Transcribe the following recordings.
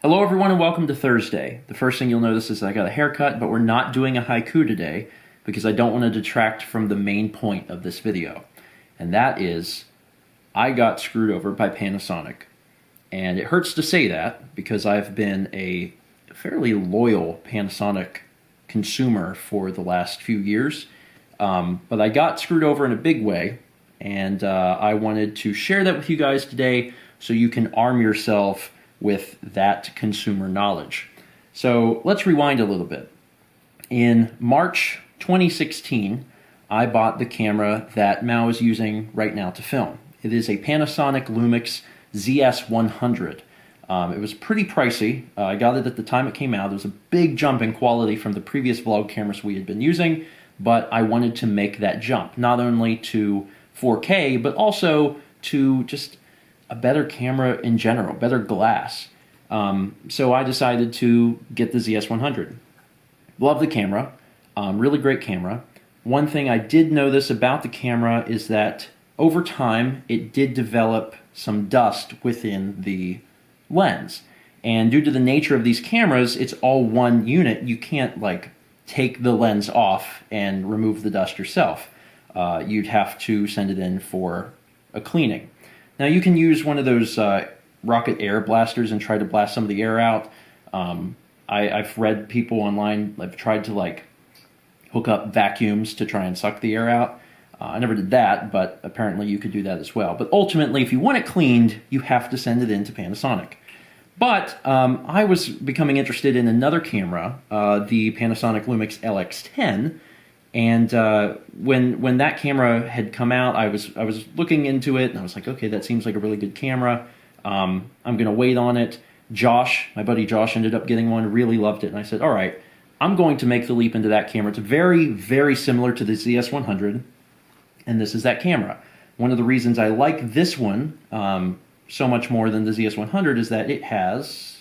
Hello everyone and welcome to Thursday. The first thing you'll notice is I got a haircut, but we're not doing a haiku today because I don't want to detract from the main point of this video. And that is, I got screwed over by Panasonic. And it hurts to say that because I've been a fairly loyal Panasonic consumer for the last few years. But I got screwed over in a big way, and I wanted to share that with you guys today so you can arm yourself with that consumer knowledge. So let's rewind a little bit. In March 2016, I bought the camera that Mao is using right now to film. It is a Panasonic Lumix ZS100. It was pretty pricey. I got it at the time it came out. There was a big jump in quality from the previous vlog cameras we had been using, but I wanted to make that jump, not only to 4K, but also to just a better camera in general, better glass. So I decided to get the ZS100. Love the camera, really great camera. One thing I did notice about the camera is that over time it did develop some dust within the lens. And due to the nature of these cameras, it's all one unit. You can't like take the lens off and remove the dust yourself. You'd have to send it in for a cleaning. Now you can use one of those rocket air blasters and try to blast some of the air out. I've read people online have tried to like hook up vacuums to try and suck the air out. I never did that, but apparently you could do that as well. But ultimately, if you want it cleaned, you have to send it in to Panasonic. But I was becoming interested in another camera, the Panasonic Lumix LX10. And when that camera had come out, I was looking into it, and I was like, okay, that seems like a really good camera. I'm going to wait on it. Josh, my buddy Josh, ended up getting one, really loved it, and I said, all right, I'm going to make the leap into that camera. It's very, very similar to the ZS100, and this is that camera. One of the reasons I like this one so much more than the ZS100 is that it has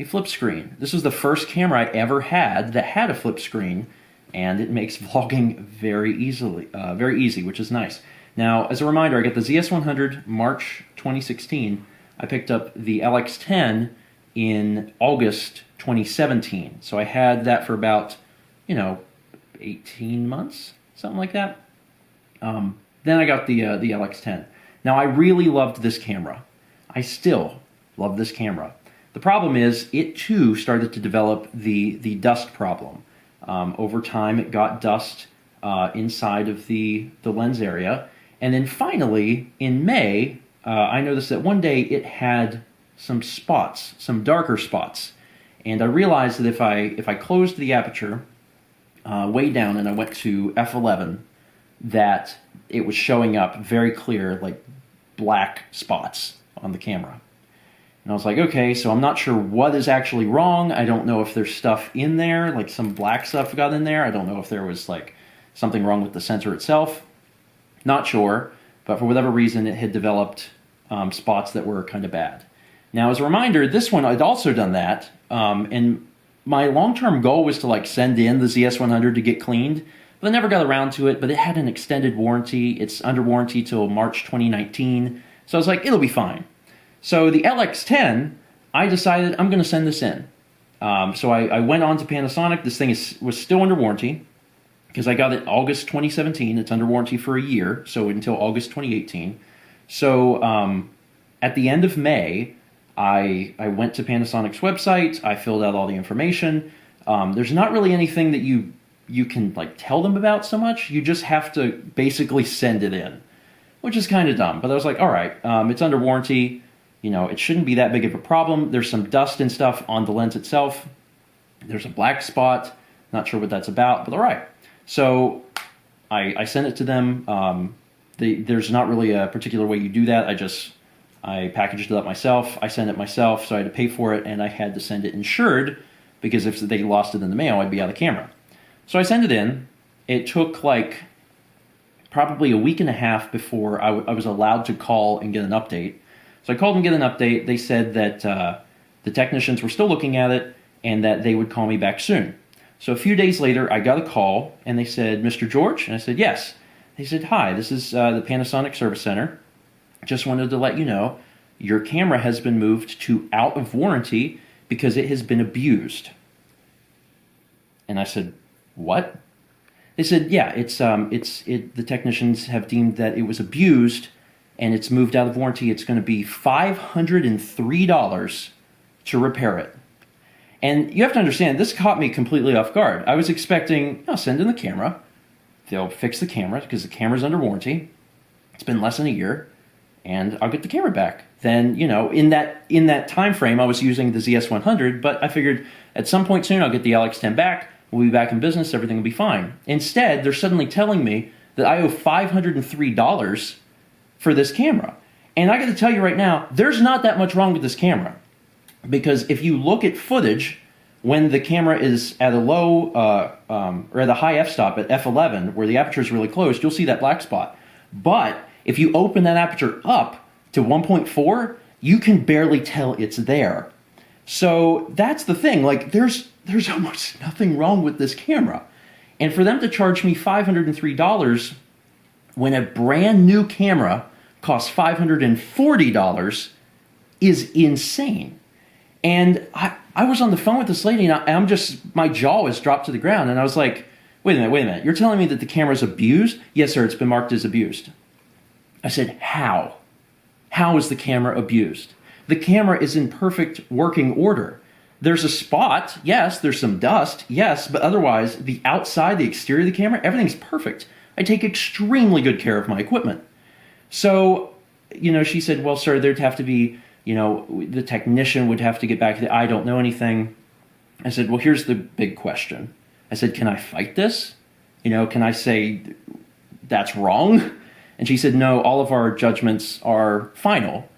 a flip screen. This was the first camera I ever had that had a flip screen, and it makes vlogging very easy, which is nice. Now, as a reminder, I got the ZS100 March 2016. I picked up the LX10 in August 2017. So I had that for about, 18 months, something like that. Then I got the LX10. Now, I really loved this camera. I still love this camera. The problem is, it too started to develop the dust problem. Over time, it got dust inside of the lens area. And then finally, in May, I noticed that one day it had some spots, some darker spots. And I realized that if I closed the aperture way down and I went to f11, that it was showing up very clear, like black spots on the camera. And I was like, okay, so I'm not sure what is actually wrong. I don't know if there's stuff in there, like some black stuff got in there. I don't know if there was like something wrong with the sensor itself. Not sure, but for whatever reason, it had developed spots that were kind of bad. Now, as a reminder, this one, I'd also done that, and my long-term goal was to like send in the ZS100 to get cleaned, but I never got around to it, but it had an extended warranty. It's under warranty till March 2019, so I was like, it'll be fine. So the LX10, I decided I'm going to send this in. So I went on to Panasonic. This thing was still under warranty because I got it August 2017. It's under warranty for a year, so until August 2018. So at the end of May, I went to Panasonic's website. I filled out all the information. There's not really anything that you can like tell them about so much. You just have to basically send it in, which is kind of dumb. But I was like, all right, it's under warranty. It shouldn't be that big of a problem. There's some dust and stuff on the lens itself. There's a black spot. Not sure what that's about, but all right. So I sent it to them. There's not really a particular way you do that. I packaged it up myself. I sent it myself, so I had to pay for it, and I had to send it insured because if they lost it in the mail, I'd be out of camera. So I sent it in. It took like probably a week and a half before I was allowed to call and get an update. So I called and get an update. They said that the technicians were still looking at it and that they would call me back soon. So a few days later, I got a call, and they said, Mr. George? And I said, yes. They said, hi, this is the Panasonic Service Center. Just wanted to let you know your camera has been moved to out of warranty because it has been abused. And I said, what? They said, yeah, the technicians have deemed that it was abused and it's moved out of warranty. It's going to be $503 to repair it. And you have to understand, this caught me completely off guard. I was expecting, I'll send in the camera. They'll fix the camera because the camera's under warranty. It's been less than a year, and I'll get the camera back. Then, in that time frame, I was using the ZS100, but I figured at some point soon I'll get the LX10 back. We'll be back in business. Everything will be fine. Instead, they're suddenly telling me that I owe $503 for this camera. And I got to tell you right now, there's not that much wrong with this camera. Because if you look at footage when the camera is at a low or at a high f-stop at f11 where the aperture is really closed, you'll see that black spot. But if you open that aperture up to 1.4, you can barely tell it's there. So that's the thing. Like there's almost nothing wrong with this camera. And for them to charge me $503 when a brand new camera costs $540 is insane. And I was on the phone with this lady, and my jaw was dropped to the ground, and I was like, wait a minute, you're telling me that the camera's abused? Yes, sir, it's been marked as abused. I said, how? How is the camera abused? The camera is in perfect working order. There's a spot, yes, there's some dust, yes, but otherwise, the outside, the exterior of the camera, everything's perfect. I take extremely good care of my equipment. So, she said, well, sir, there'd have to be, the technician would have to get back to I don't know anything. I said, well, here's the big question. I said, can I fight this? Can I say that's wrong? And she said, no, all of our judgments are final.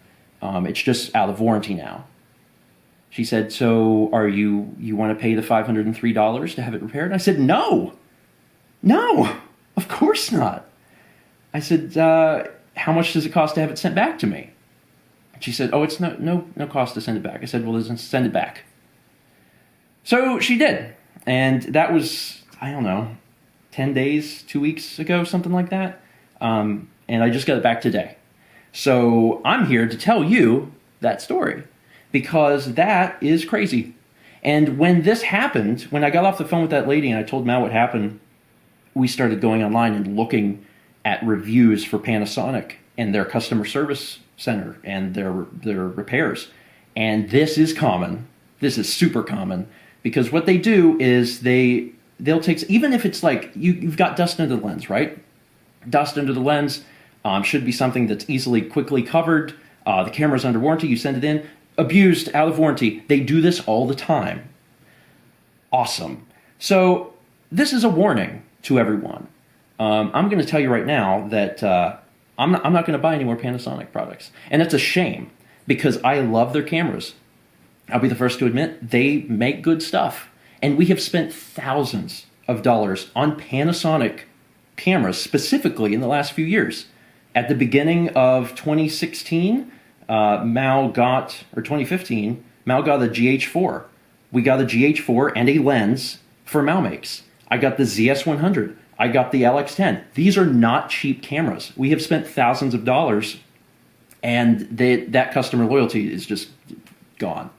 It's just out of warranty now. She said, so you want to pay the $503 to have it repaired? I said, no, of course not. I said, how much does it cost to have it sent back to me? She said, oh, it's no cost to send it back. I said, well, then send it back. So she did. And that was, 10 days, 2 weeks ago, something like that. And I just got it back today. So I'm here to tell you that story because that is crazy. And when this happened, when I got off the phone with that lady and I told Mal what happened, we started going online and looking at reviews for Panasonic and their customer service center and their repairs. And this is common. This is super common because what they do is they'll take, even if it's like you've got dust under the lens, right? Dust under the lens should be something that's quickly covered. The camera's under warranty. You send it in. Abused, out of warranty. They do this all the time. Awesome. So this is a warning to everyone. I'm going to tell you right now that I'm not going to buy any more Panasonic products. And it's a shame because I love their cameras. I'll be the first to admit they make good stuff. And we have spent thousands of dollars on Panasonic cameras specifically in the last few years. At the beginning of 2016, 2015, Mal got a GH4. We got a GH4 and a lens for Mal makes. I got the ZS100. I got the LX10. These are not cheap cameras. We have spent thousands of dollars, and that customer loyalty is just gone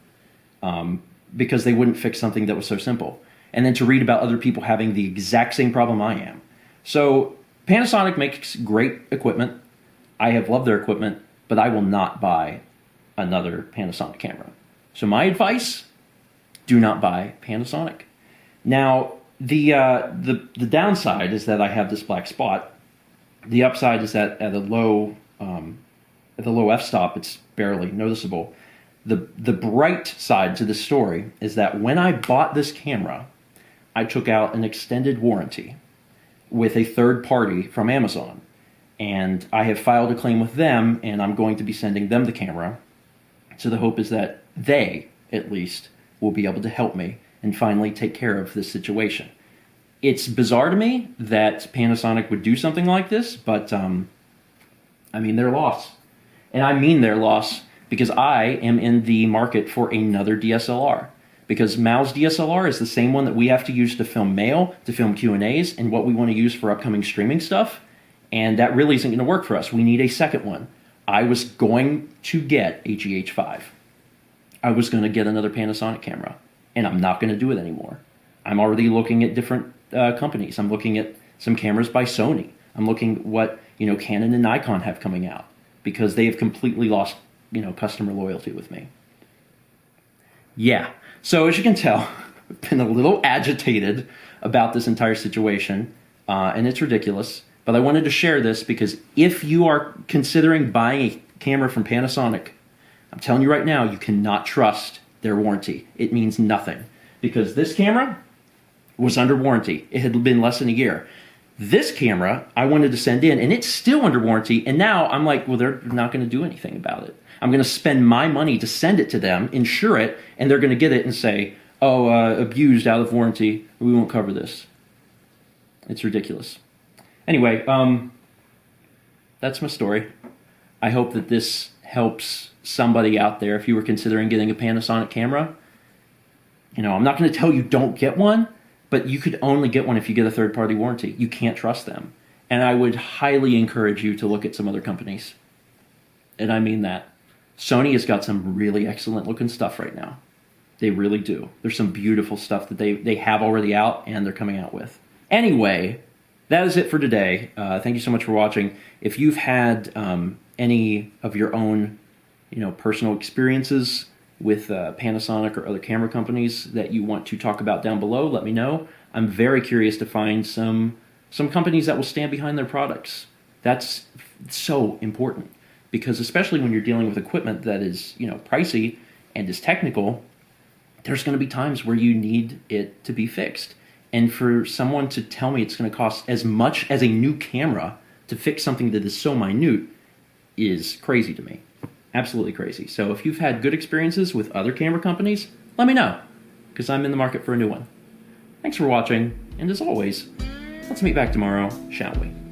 because they wouldn't fix something that was so simple. And then to read about other people having the exact same problem I am. So Panasonic makes great equipment. I have loved their equipment, but I will not buy another Panasonic camera. So my advice, do not buy Panasonic. Now, the downside is that I have this black spot. The upside is that at the low f-stop, it's barely noticeable. The bright side to this story is that when I bought this camera, I took out an extended warranty with a third party from Amazon. And I have filed a claim with them, and I'm going to be sending them the camera. So the hope is that they, at least, will be able to help me and finally take care of this situation. It's bizarre to me that Panasonic would do something like this, but their loss. And I mean their loss because I am in the market for another DSLR. Because Mal's DSLR is the same one that we have to use to film mail, to film Q&As, and what we want to use for upcoming streaming stuff. And that really isn't going to work for us. We need a second one. I was going to get a GH5. I was going to get another Panasonic camera, and I'm not going to do it anymore. I'm already looking at different companies. I'm looking at some cameras by Sony. I'm looking at what, Canon and Nikon have coming out, because they have completely lost, customer loyalty with me. Yeah, so as you can tell, I've been a little agitated about this entire situation, and it's ridiculous. But I wanted to share this because if you are considering buying a camera from Panasonic, I'm telling you right now, you cannot trust their warranty. It means nothing. Because this camera was under warranty. It had been less than a year. This camera, I wanted to send in, and it's still under warranty, and now I'm like, well, they're not going to do anything about it. I'm going to spend my money to send it to them, insure it, and they're going to get it and say, oh, abused, out of warranty, we won't cover this. It's ridiculous. Anyway, that's my story. I hope that this helps somebody out there if you were considering getting a Panasonic camera. I'm not going to tell you don't get one, but you could only get one if you get a third-party warranty. You can't trust them. And I would highly encourage you to look at some other companies. And I mean that. Sony has got some really excellent-looking stuff right now. They really do. There's some beautiful stuff that they have already out and they're coming out with. Anyway, that is it for today. Thank you so much for watching. If you've had any of your own, personal experiences with Panasonic or other camera companies that you want to talk about down below, let me know. I'm very curious to find some companies that will stand behind their products. That's so important because especially when you're dealing with equipment that is, pricey and is technical, there's going to be times where you need it to be fixed. And for someone to tell me it's going to cost as much as a new camera to fix something that is so minute is crazy to me. Absolutely crazy. So if you've had good experiences with other camera companies, let me know, because I'm in the market for a new one. Thanks for watching, and as always, let's meet back tomorrow, shall we?